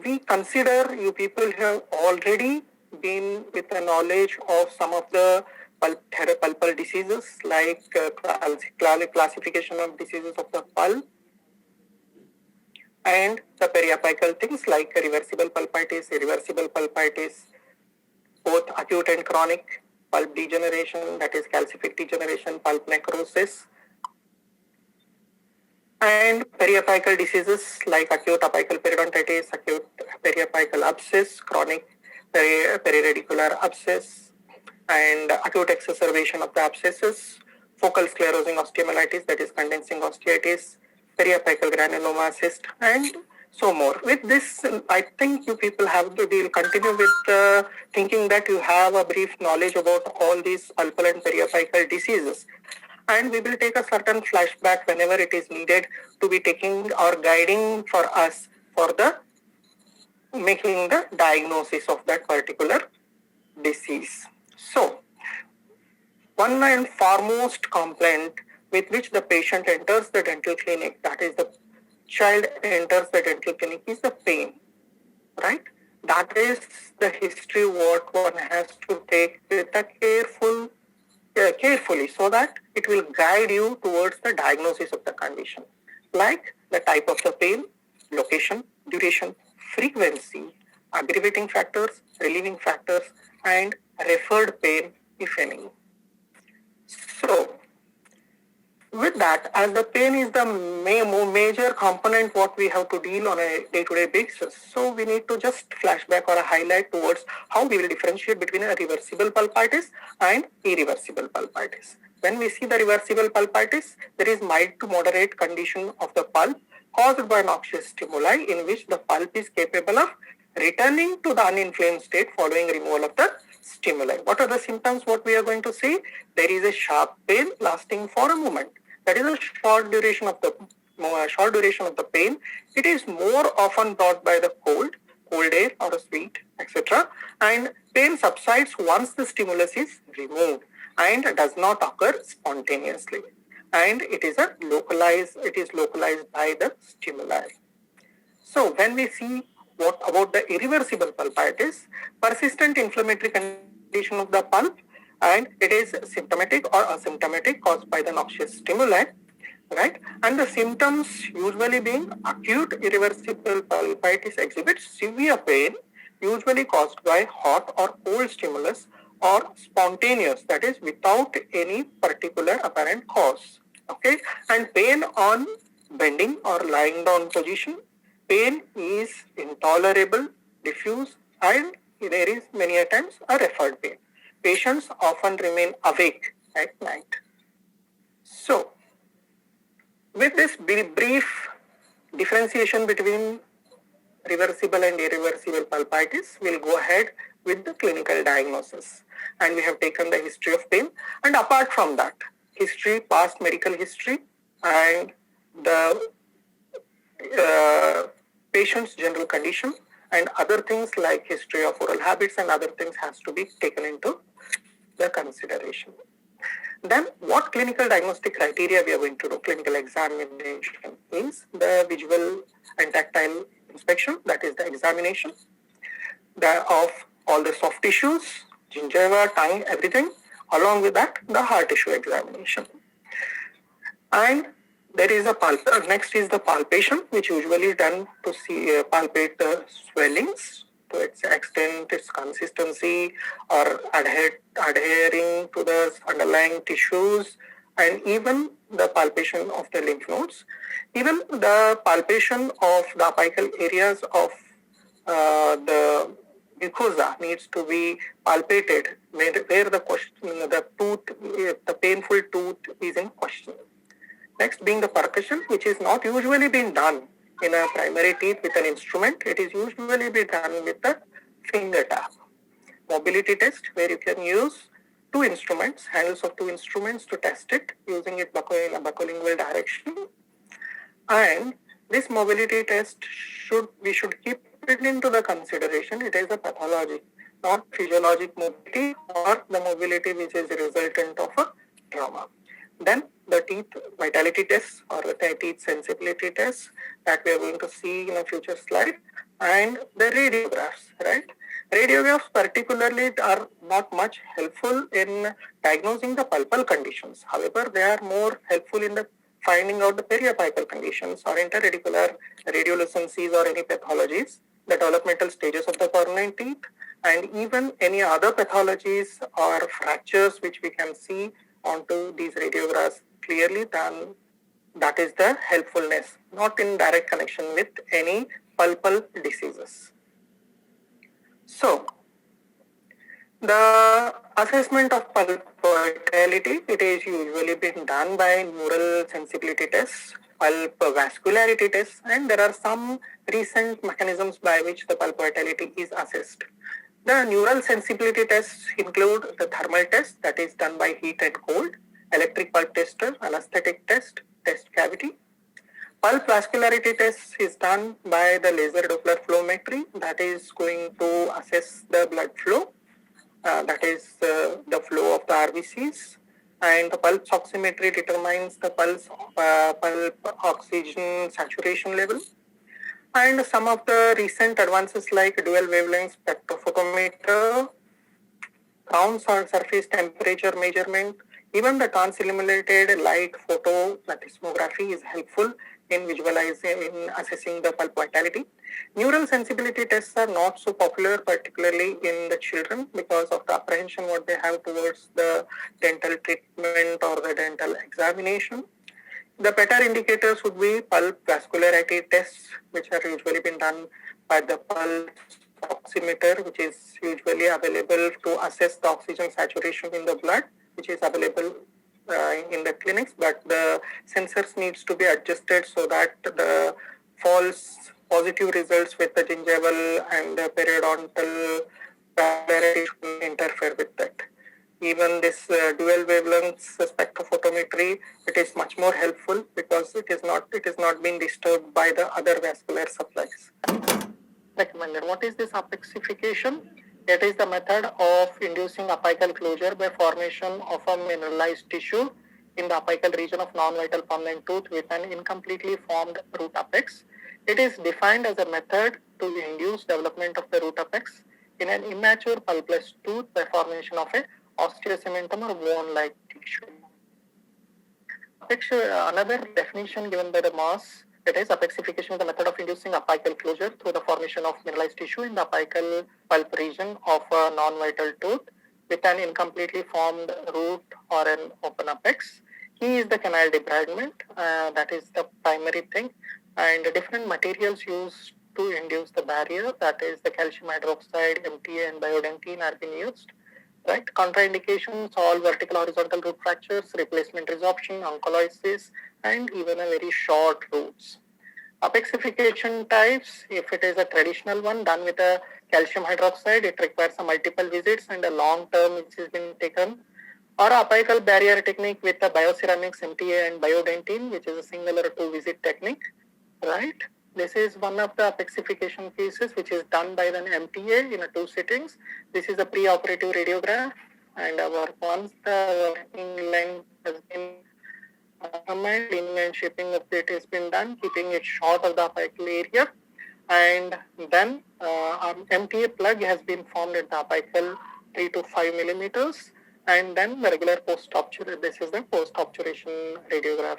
we consider you people have already been with the knowledge of some of the pulpal diseases like classification of diseases of the pulp and the periapical things like reversible pulpitis, irreversible pulpitis, both acute and chronic, pulp degeneration, that is calcific degeneration, pulp necrosis, and periapical diseases like acute apical periodontitis, acute periapical abscess, chronic periradicular abscess, and acute exacerbation of the abscesses, focal sclerosing osteomyelitis, that is condensing osteitis, periapical granuloma cyst, and so more. With this, I think you people will continue with thinking that you have a brief knowledge about all these pulpal and periapical diseases. And we will take a certain flashback whenever it is needed to be taking or guiding for us for the making the diagnosis of that particular disease. So, one and foremost complaint with which the patient enters the dental clinic, that is the child enters the dental clinic, is the pain, right? That is the history what one has to take with a carefully so that it will guide you towards the diagnosis of the condition, like the type of the pain, location, duration, frequency, aggravating factors, relieving factors, and referred pain, if any. So, with that, as the pain is the major component what we have to deal on a day-to-day basis, so we need to just flashback or highlight towards how we will differentiate between a reversible pulpitis and irreversible pulpitis. When we see the reversible pulpitis, there is mild to moderate condition of the pulp caused by noxious stimuli in which the pulp is capable of returning to the uninflamed state following removal of the stimuli. What are the symptoms what we are going to see? There is a sharp pain lasting for a moment. That is a short duration of the pain. It is more often brought by the cold air or a sweet, etc. And pain subsides once the stimulus is removed and does not occur spontaneously. And it is localized by the stimuli. So when we see what about the irreversible pulpitis, persistent inflammatory condition of the pulp, and it is symptomatic or asymptomatic caused by the noxious stimuli, right? And the symptoms usually being acute irreversible pulpitis exhibits severe pain, usually caused by hot or cold stimulus or spontaneous, that is without any particular apparent cause, okay? And pain on bending or lying down position, pain is intolerable, diffuse, and there is many a times a referred pain. Patients often remain awake at night. So, with this brief differentiation between reversible and irreversible pulpitis, we'll go ahead with the clinical diagnosis. And we have taken the history of pain. And apart from that, history, past medical history, and the patient's general condition, and other things like history of oral habits and other things has to be taken into the consideration. Then what clinical diagnostic criteria we are going to do? Clinical examination is the visual and tactile inspection, that is the examination of all the soft tissues, gingiva, tongue, everything. Along with that, the hard tissue examination. And there is next is the palpation, which usually is done to palpate the swellings to its extent, its consistency, or adhering to the underlying tissues, and even the palpation of the lymph nodes. Even the palpation of the apical areas of the mucosa needs to be palpated where the painful tooth is in question. Next being the percussion, which is not usually being done in a primary teeth with an instrument. It is usually be done with a finger tap. Mobility test, where you can use two instruments, handles of two instruments to test it, using it in a buccolingual direction. And this mobility test we should keep it into the consideration. It is a pathology, not physiologic mobility or the mobility which is a resultant of a trauma. Then the teeth vitality test or the teeth sensibility test that we are going to see in a future slide. and the radiographs, right? Radiographs particularly are not much helpful in diagnosing the pulpal conditions. However, they are more helpful in the finding out the periapical conditions or interradicular radiolucencies or any pathologies, the developmental stages of the permanent teeth, and even any other pathologies or fractures which we can see onto these radiographs clearly, then that is the helpfulness, not in direct connection with any pulpal diseases. So, the assessment of pulp vitality, it is usually been done by neural sensibility tests, pulp vascularity tests, and there are some recent mechanisms by which the pulp vitality is assessed. The neural sensibility tests include the thermal test that is done by heat and cold, electric pulp tester, anesthetic test, test cavity. Pulp vascularity test is done by the laser Doppler flowmetry that is going to assess the blood flow, that is the flow of the RBCs, and the pulse oximetry determines the pulp oxygen saturation level. And some of the recent advances like dual wavelength spectrophotometer, ground surface temperature measurement, even the transilluminated light photoplethysmography is helpful in visualizing, in assessing the pulp vitality. Neural sensibility tests are not so popular, particularly in the children, because of the apprehension what they have towards the dental treatment or the dental examination. The better indicators would be pulp vascularity tests, which are usually been done by the pulse oximeter, which is usually available to assess the oxygen saturation in the blood, which is available in the clinics, but the sensors needs to be adjusted so that the false positive results with the gingival and the periodontal vascularity shouldn't interfere with that. Even this dual wavelength spectrophotometry, it is much more helpful because it is not being disturbed by the other vascular supplies. Recommended. What is this apexification? It is the method of inducing apical closure by formation of a mineralized tissue in the apical region of non-vital permanent tooth with an incompletely formed root apex. It is defined as a method to induce development of the root apex in an immature pulpless tooth by formation of a osteocementum or bone-like tissue. Another definition given by the Moss, it is apexification is the method of inducing apical closure through the formation of mineralized tissue in the apical pulp region of a non-vital tooth with an incompletely formed root or an open apex. Key is the canal debridement, that is the primary thing, and different materials used to induce the barrier, that is the calcium hydroxide, MTA and biodentine are being used. Right? Contraindications, all vertical horizontal root fractures, replacement resorption, oncolysis, and even a very short roots. Apexification types, if it is a traditional one done with a calcium hydroxide, it requires a multiple visits and a long term which has been taken. Or apical barrier technique with the bioceramics, MTA and biodentine, which is a single or two visit technique. Right? This is one of the apexification cases which is done by an MTA in two sittings. This is a pre-operative radiograph, and once the working length has been cleaning and shaping of it has been done, keeping it short of the apical area, and then MTA plug has been formed at the apical 3 to 5 millimeters, and then the regular post-obturation. This is the post-obturation radiograph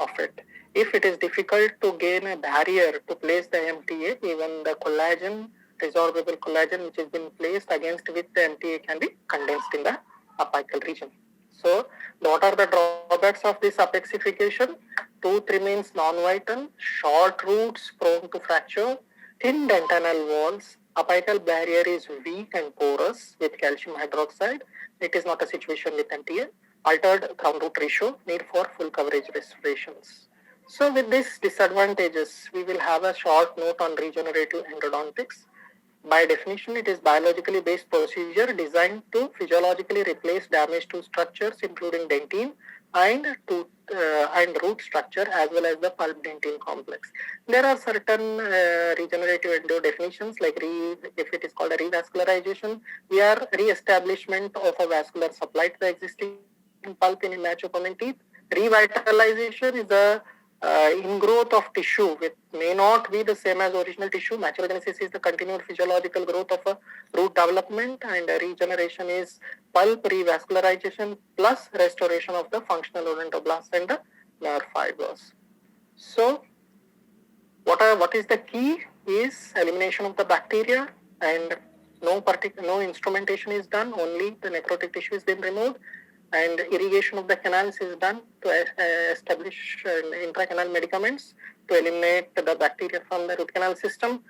of it. If it is difficult to gain a barrier to place the MTA, even the collagen, resorbable collagen which has been placed against with the MTA can be condensed in the apical region. So, what are the drawbacks of this apexification? Tooth remains non-vital, short roots prone to fracture, thin dentinal walls, apical barrier is weak and porous with calcium hydroxide. It is not a situation with MTA. Altered crown root ratio, need for full coverage restorations. So with these disadvantages, we will have a short note on regenerative endodontics. By definition, it is biologically based procedure designed to physiologically replace damaged tooth structures, including dentine and root structure, as well as the pulp dentine complex. There are certain regenerative endo definitions, like if it is called a revascularization, we are re-establishment of a vascular supply to the existing pulp in immature permanent teeth. Revitalization is a ingrowth of tissue, which may not be the same as original tissue. Maturogenesis is the continued physiological growth of a root development, and regeneration is pulp revascularization plus restoration of the functional odontoblasts and the nerve fibers. So, what is the key is elimination of the bacteria, and no instrumentation is done, only the necrotic tissue is being removed, and irrigation of the canals is done to establish intracanal medicaments to eliminate the bacteria from the root canal system,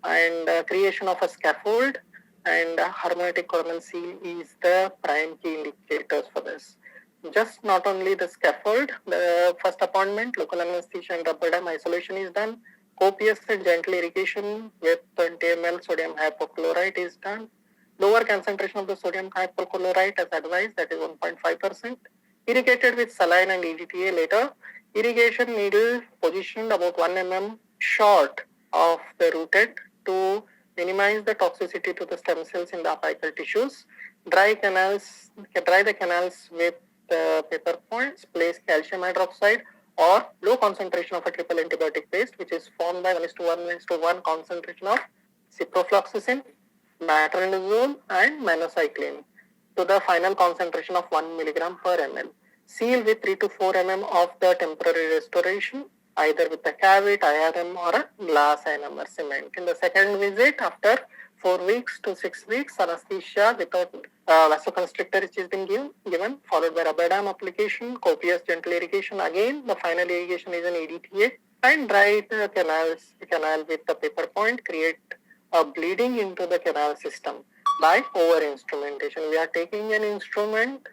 and creation of a scaffold and hermetic coronal seal is the prime key indicators for this. Just not only the scaffold, the first appointment, local anesthesia and rubber dam isolation is done. Copious and gentle irrigation with 20 ml sodium hypochlorite is done. Lower concentration of the sodium hypochlorite as advised, that is 1.5%. Irrigated with saline and EDTA later. Irrigation needle positioned about 1 mm short of the root end to minimize the toxicity to the stem cells in the apical tissues. Dry the canals with paper points. Place calcium hydroxide or low concentration of a triple antibiotic paste, which is formed by 1:1:1 concentration of ciprofloxacin, matronidazole and minocycline to the final concentration of 1 milligram per ml. Seal with 3 to 4 mm of the temporary restoration, either with a cavite, IRM or a glass ionomer cement. In the second visit, after 4 weeks to 6 weeks, anesthesia without vasoconstrictor which has been given, followed by rubber dam application, copious gentle irrigation. Again, the final irrigation is an EDTA, and dry the canal with the paper point, create a bleeding into the canal system by over instrumentation. We are taking an instrument,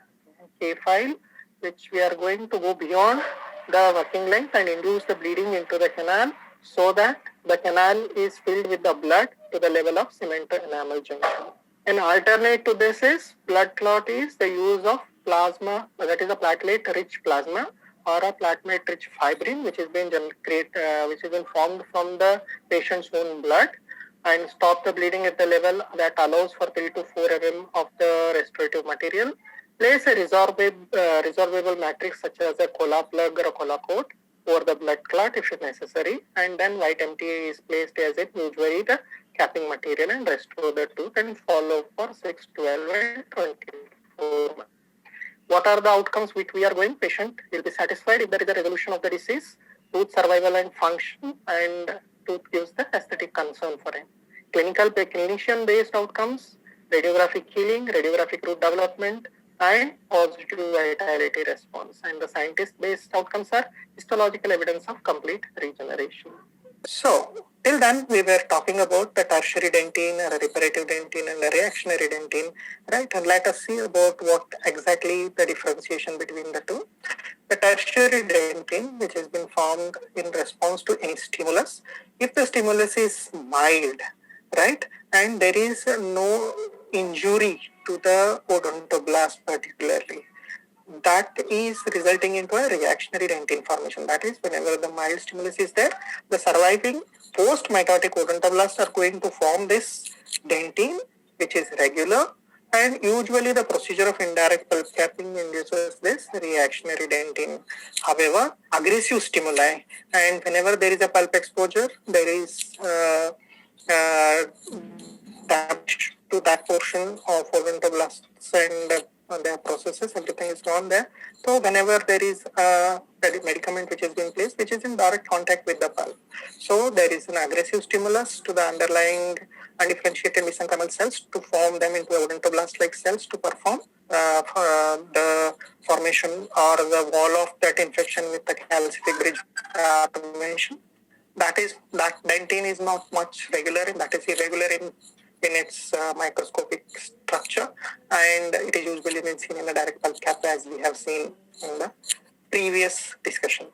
K-file, which we are going to go beyond the working length and induce the bleeding into the canal so that the canal is filled with the blood to the level of cement enamel junction. An alternate to this is blood clot is the use of plasma, that is a platelet-rich plasma or a platelet-rich fibrin, which has been formed from the patient's own blood, and stop the bleeding at the level that allows for 3 to 4 mm of the restorative material. Place a resorbable matrix such as a cola plug or a cola coat over the blood clot if necessary, and then white MTA is placed as it usually the capping material and restore the tooth and follow for 6, 12 and 24 months. What are the outcomes which we are going? Patient will be satisfied if there is a resolution of the disease, tooth survival and function, and tooth gives the aesthetic concern for him. Clinician-based outcomes, radiographic healing, radiographic root development, and positive vitality response. And the scientist-based outcomes are histological evidence of complete regeneration. So, till then we were talking about the tertiary dentin, reparative dentin, and the reactionary dentin, right? And let us see about what exactly the differentiation between the two. The tertiary dentin, which has been formed in response to any stimulus, if the stimulus is mild, right, and there is no injury to the odontoblast particularly, that is resulting into a reactionary dentin formation. That is, whenever the mild stimulus is there, the surviving post-mitotic odontoblasts are going to form this dentin, which is regular, and usually the procedure of indirect pulp capping induces this reactionary dentin. However, aggressive stimuli, and whenever there is a pulp exposure, there is damage to that portion of odontoblasts and their processes, everything is gone there. So whenever there is a medicament which has been placed, which is in direct contact with the pulp, so there is an aggressive stimulus to the underlying undifferentiated mesenchymal cells to form them into odontoblast-like cells to perform the formation or the wall of that infection with the calcific bridge automation. That dentin is not much regular, and that is irregular in its microscopic structure, and it is usually been seen in the direct pulp cap as we have seen in the previous discussion.